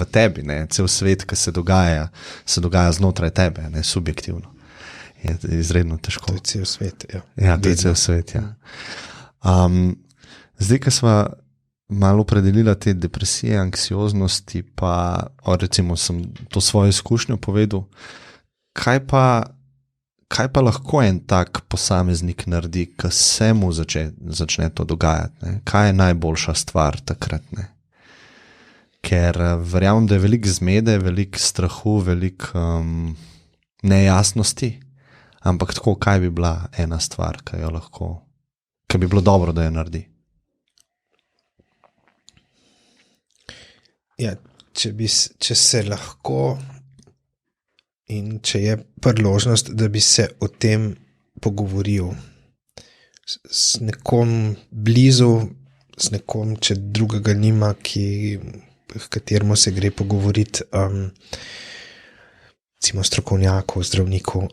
v tebi, ne, cel svet, ki se dogaja znotraj tebe, ne, subjektivno. Je izredno težko. To je cel svet, ja. Ja, to je cel svet, ja. Zdaj, ko smo malo opredelila te depresije, anksioznosti, pa recimo sem to svojo izkušnjo povedal, kaj pa lahko en tak posameznik naredi, ko se mu začne to dogajati, ne? Kaj je najboljša stvar takrat, ne? Ker verjamem, da je veliko zmede, veliko strahu, veliko nejasnosti, ampak tako, kaj bi bila ena stvar, ki bi bilo dobro, da jo naredi? Ja, če se lahko in če je priložnost, da bi se o tem pogovoril s nekom blizu, s nekom, če drugega nima, kateremu se gre pogovoriti, recimo strokovnjakov, zdravnikov.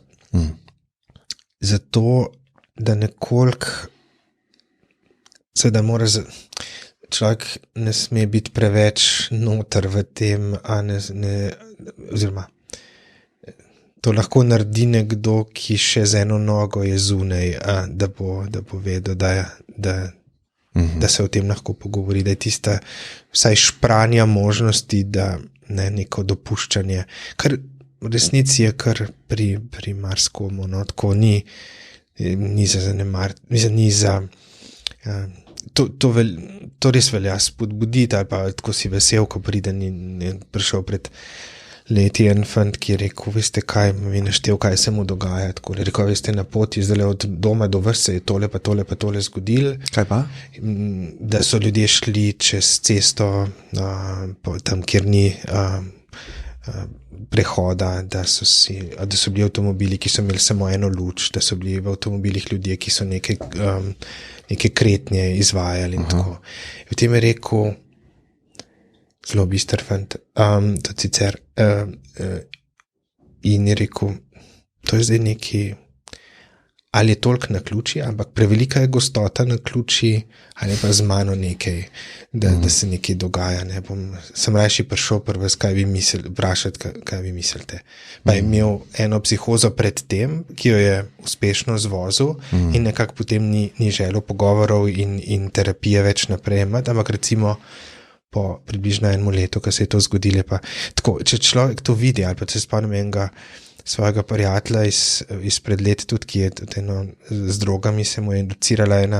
Zato, da nekoliko, seveda mora človek ne sme biti preveč noter v tem, oziroma to lahko naredi nekdo, ki še z eno nogo je zunaj, da bo vedel, da se o tem lahko pogovori, da je tista vsaj špranja možnosti, da neko dopuščanje, kar v resnici je kar pri marskomu, no, tako ni za zanemariti, ni za to res velja spodbuditi, ali pa tako si vesel, ko pride in prišel pred leti en fant, ki je rekel, veste kaj, mi naštel, kaj se mu dogaja, tako rekel, veste, na poti zdaj od doma do vrste je tole pa tole zgodil. Kaj pa? Da so ljudje šli čez cesto, tam, kjer ni prehoda, da so bili avtomobili, ki so imeli samo eno luč, da so bili v avtomobilih ljudje, ki so neke kretnje izvajali in tako. V tem je rekel, zelo bister fant, to sicer, in je rekel, to je zdaj neki, ali je toliko naključij, ampak prevelika je gostota naključij, ali pa z mano nekaj, da se nekaj dogaja. Ne? Sem rajši prišel prvo, vprašati, kaj vi mislite. Pa je imel eno psihozo pred tem, ki jo je uspešno zvozil in nekako potem ni želel pogovorov in terapije več naprej imati, ampak recimo po približno enemu letu, ko se je to zgodilo. Tako, če človek to vidi, ali pa se spomnim enega svojega prijatelja izpred let, tudi ki je z drogami se mu je inducirala ena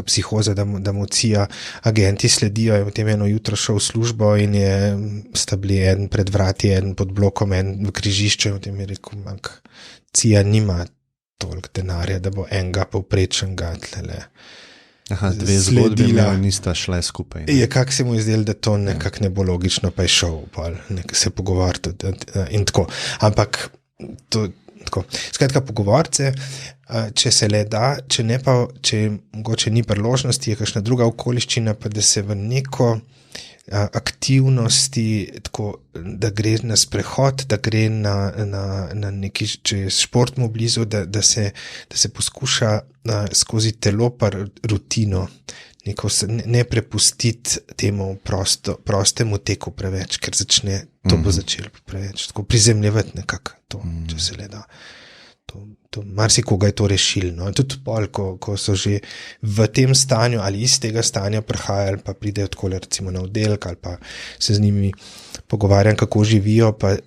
psihoza, da mu CIA agenti sledijo, in potem eno jutro šel v službo in sta bili en pred vrati, en pod blokom, en v križišču, in potem je rekel, CIA nima toliko denarja, da bo enega povprečnega tlele. Aha, dve zgodbi nista šle skupaj. Je, kak se mu je zdelo, da to nekako ne bo logično, pa je šel se pogovoriti in tako. Ampak to tako. Skratka, pogovoriti se, če se le da, če ne pa, če mogoče ni priložnosti, je kakšna druga okoliščina, pa da se v neko aktivnosti, tako, da gre na sprehod, da gre na neki, če je šport mu blizu, da se poskuša skozi telo pa rutino ne prepustiti temu prostemu teku preveč, ker to bo začelo preveč, tako prizemljevati nekako to, če se le da. Marsikoga je to rešilo. No? Tudi pol, ko so že v tem stanju ali iz tega stanja prihajali, pa pridejo tako recimo na oddelek ali pa se z njimi pogovarjam, kako živijo, pa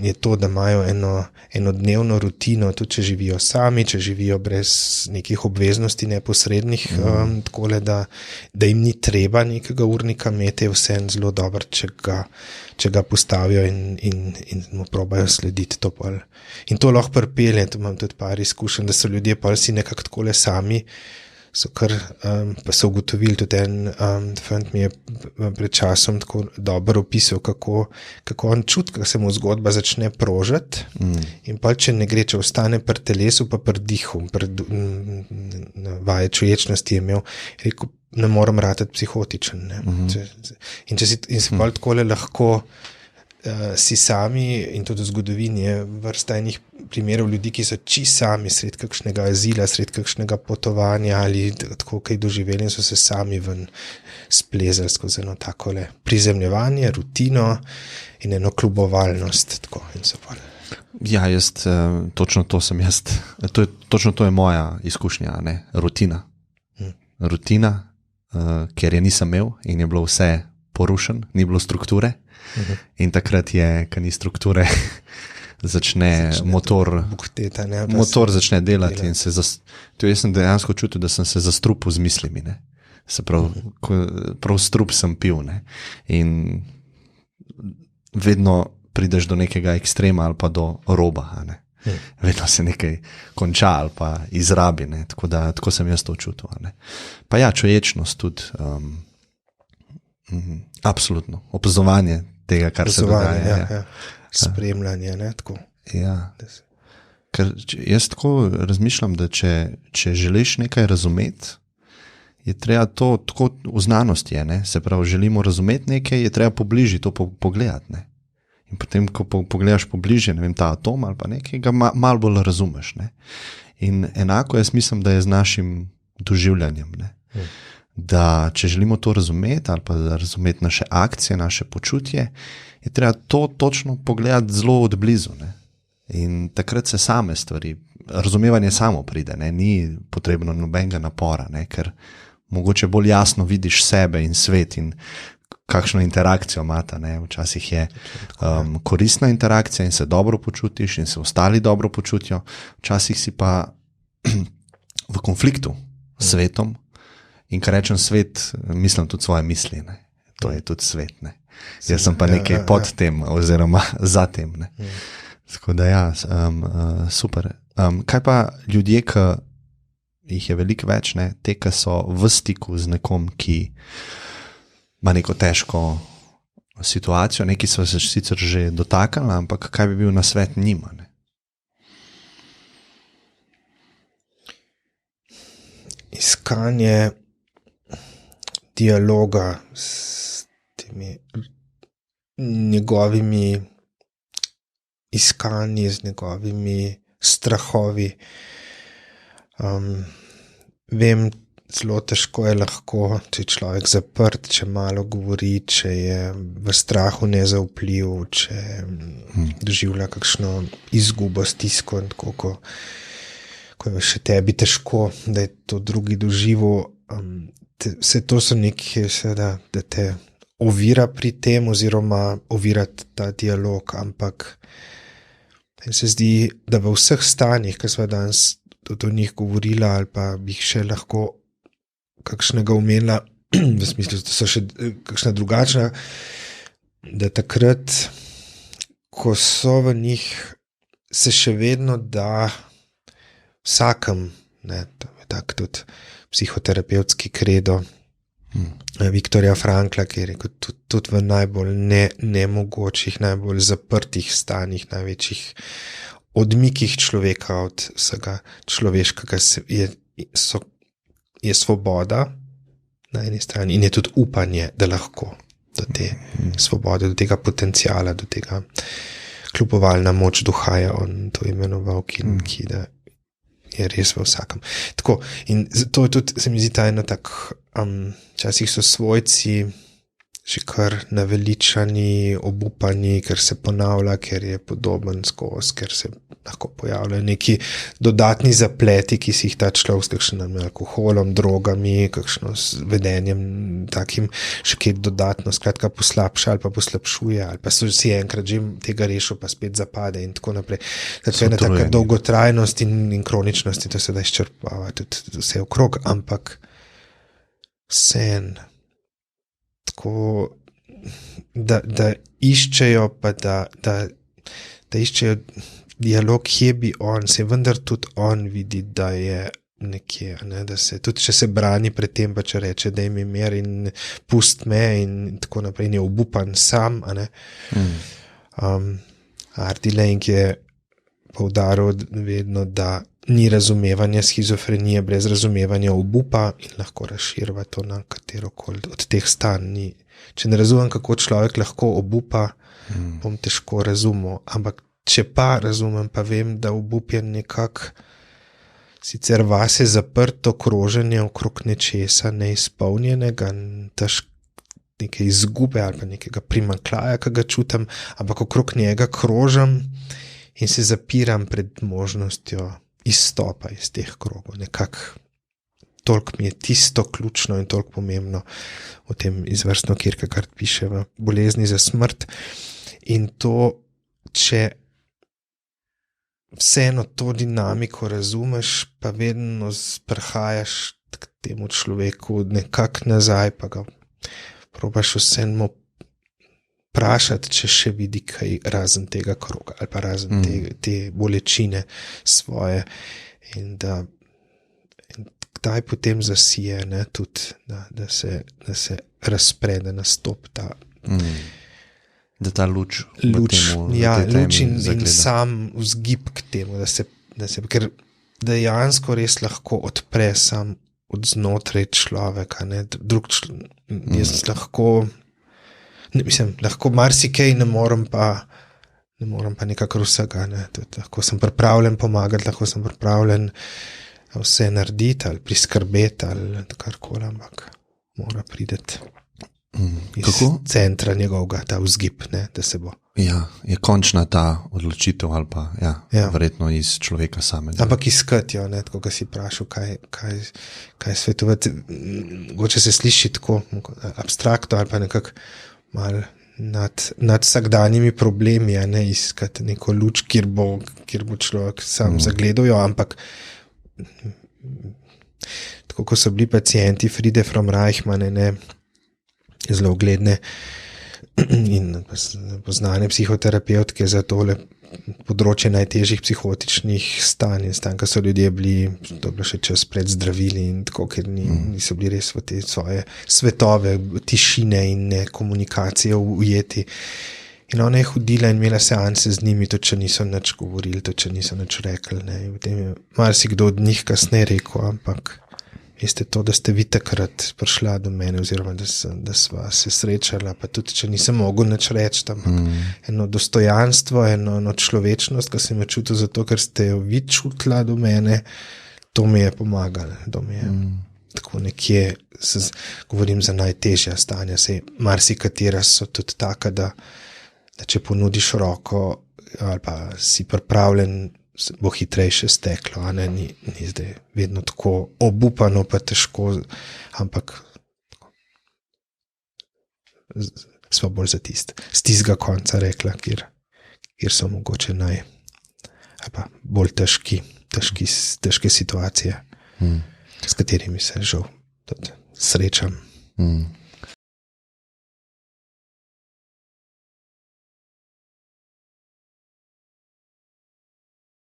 je to, da imajo eno dnevno rutino, tudi če živijo sami, če živijo brez nekih obveznosti neposrednih, takole, da jim ni treba nekega urnika imeti, je vseeno zelo dobro, če ga postavijo in mu probajo slediti to pol. In to lahko pripelje, tu imam tudi par izkušenj, da so ljudje pol si nekako takole sami, pa so ugotovili, tudi en fant mi je pred časom tako dobro opisal, kako on čuti, kako se mu zgodba začne prožati in pa če ne gre, če ostane pri telesu, pa pri dihu, na vaje čuječnosti je imel, rekel, ne moram ratati psihotičen. Ne? In se pa takole lahko si sami, in tudi v zgodovini je vrsta enih primerov ljudi, ki so sami sred kakšnega azila, sred kakšnega potovanja ali tako kaj doživeli in so se sami ven splezali skozi eno takole prizemljevanje, rutino in eno klubovalnost. Tako, in so pa. Ja, točno to sem jaz. Točno to je moja izkušnja, ne? Rutina. Rutina, ker je nisem imel in je bilo vse porušen, ni bilo strukture. In takrat je, ko ni strukture, začne motor začne delati in jaz sem dejansko čutil, da sem se zastrupil z mislimi, ne. Se prav strup sem pil, ne. In vedno prideš do nekega ekstrema ali pa do roba, ne. Vedno se nekaj konča ali pa izrabi, ne. Tako sem jaz to čutil, ne. Pa ja, čuječnost tudi, absolutno, opazovanje tega, kar se dogaja. Ja. Spremljanje, ne, tako. Ja, ker jaz tako razmišljam, da če želiš nekaj razumeti, je treba to tako v znanosti je, ne, se pravi, želimo razumeti nekaj, je treba pobližje to pogledati, ne. In potem, ko pogledaš pobližje, ne vem, ta atom ali pa nekaj, ga malo bolj razumeš, ne. In enako jaz mislim, da je z našim doživljanjem, ne. Da če želimo to razumeti ali pa razumeti naše akcije, naše počutje, je treba to točno pogledati zelo od blizu, ne. In takrat se same stvari, razumevanje samo pride, ne. Ni potrebno nobenega napora, ne, ker mogoče bolj jasno vidiš sebe in svet in kakšno interakcijo imata, ne. Včasih je koristna interakcija in se dobro počutiš in se ostali dobro počutijo, včasih si pa v konfliktu s svetom. In ko rečem svet, mislim tudi svoje misli, ne. To je tudi svet, ne. Jaz sem pa nekaj pod tem oziroma za tem, ne. Tako da ja, super. Kaj pa ljudje, ki jih je veliko več, ne, te, ki so v stiku z nekom, ki ima neko težko situacijo, neki so se sicer že dotaknili, ampak kaj bi bil nasvet njima, ne? Iskanje dialoga s temi njegovimi iskanji, z njegovimi strahovi. Vem, zelo težko je lahko, če je človek zaprt, če malo govori, če je v strahu nezaupljiv, če doživlja kakšno izgubo, stisko, tako ko je še tebi težko, da je to drugi doživel. Vse to so nekaj, seveda, da te ovira pri tem oziroma ovira ta dialog, ampak se zdi, da v vseh stanjih, ki smo danes tudi o njih govorila ali pa bi jih še lahko kakšnega umela, v smislu, da so še kakšna drugačna, da takrat, ko so v njih, se še vedno da vsakem, ne, to je tak tudi psihoterapevtski kredo Viktorja Frankla, ki je rekel, tudi v najbolj nemogočih, najbolj zaprtih stanjih, največjih odmikih človeka od vsega človeškega je svoboda na eni strani in je tudi upanje, da lahko do te svobode, do tega potencijala, do tega kljubovalna moč duha je on to imenoval, ki da je res v vsakem. Tako, in to je tudi, se mi zdi, ta eno tak, včasih so svojci že kar naveličani, obupani, ker se ponavlja, ker je podoben skozi, ker se lahko pojavljajo neki dodatni zapleti, ki si jih ta človek s kakšnim alkoholom, drogami, kakšno vedenjem takim še kaj dodatno, skratka poslabša ali pa poslabšuje, ali pa so si enkrat že tega rešil, pa spet zapade in tako naprej. Zato je taka dolgotrajnost in kroničnost in to se da izčrpava tudi vse okrog, ampak sen tako, da iščejo pa da iščejo dialog, kje bi on, se vendar tudi on vidi, da je nekje, ne, da se, tudi če se brani pred tem, pa če reče, da imi mir in pust me in tako naprej, in je obupan sam, a ne. Artie Lang je poudaril vedno, da ni razumevanja schizofrenije brez razumevanja obupa in lahko razširva to na katerokoli od teh stanj. Če ne razumem, kako človek lahko obupa, bom težko razumel, ampak če pa razumem, pa vem, da obup je nekako sicer vase zaprto kroženje okrog nečesa neizpolnjenega, neke izgube ali pa nekega primanjkljaja, ki ga čutim, ampak okrog njega krožem in se zapiram pred možnostjo izstopa iz teh krogov. Nekako toliko mi je tisto ključno in toliko pomembno v tem izvrstno Kierkegaard piše v Bolezni za smrt. In to, če vseeno to dinamiko razumeš, pa vedno prehajaš k temu človeku nekako nazaj, pa ga probaš vseeno vprašati, če še vidi kaj razen tega kroga ali pa razen te bolečine svoje in da kdaj potem zasije, ne, tudi, da se razpre, da nastopi ta da ta luč luč in sam vzgib k temu, da se, ker dejansko res lahko odpre sam od znotraj človeka, ne, jaz lahko lahko marsikaj ne morem pa nekako vsega, ne, tudi lahko sem pripravljen pomagati, lahko sem pripravljen vse narediti ali priskrbeti ali karkoli, ampak mora priti iz centra njegovega, ta vzgib, ne, da se bo. Ja, je končna ta odločitev ali pa verjetno iz človeka samega. Ampak iskati jo, ne, tako ga si vprašal, kaj svetovati. Mogoče se sliši tako abstraktno ali pa nekako malo nad vsakdanjimi problemi, ne, iskati neko luč, kjer bo človek sam zagledal, ampak tako ko so bili pacienti Friede from Reichmann, ne, zelo ugledne in poznane psihoterapevtke za tole področje najtežjih psihotičnih stanj in stanj, ko so ljudje bili, to je bilo še čas pred zdravili in tako, ker niso bili res v te svoje svetove, tišine in komunikacije ujeti. In ona je hodila in imela seanse z njimi, to če niso nič govorili, to če niso nič rekli. Ne. In potem je marsikdo od njih kasneje rekel, ampak veste to, da ste vi takrat prišla do mene oziroma da sva se srečala, pa tudi če nisem mogel nič reči, ampak eno dostojanstvo, eno človečnost, ki sem jo čutil zato, ker ste jo vi čutila do mene, to mi je pomagalo. To mi je tako nekje, govorim za najtežja stanja, marsikatera so tudi taka, da če ponudiš roko ali pa si pripravljen, bo hitrejše steklo, a ne, ni zdaj vedno tako obupano pa težko, ampak sva bolj za z tistega konca rekla, kjer so mogoče ali pa bolj težke situacije, s katerimi se žal tudi srečam.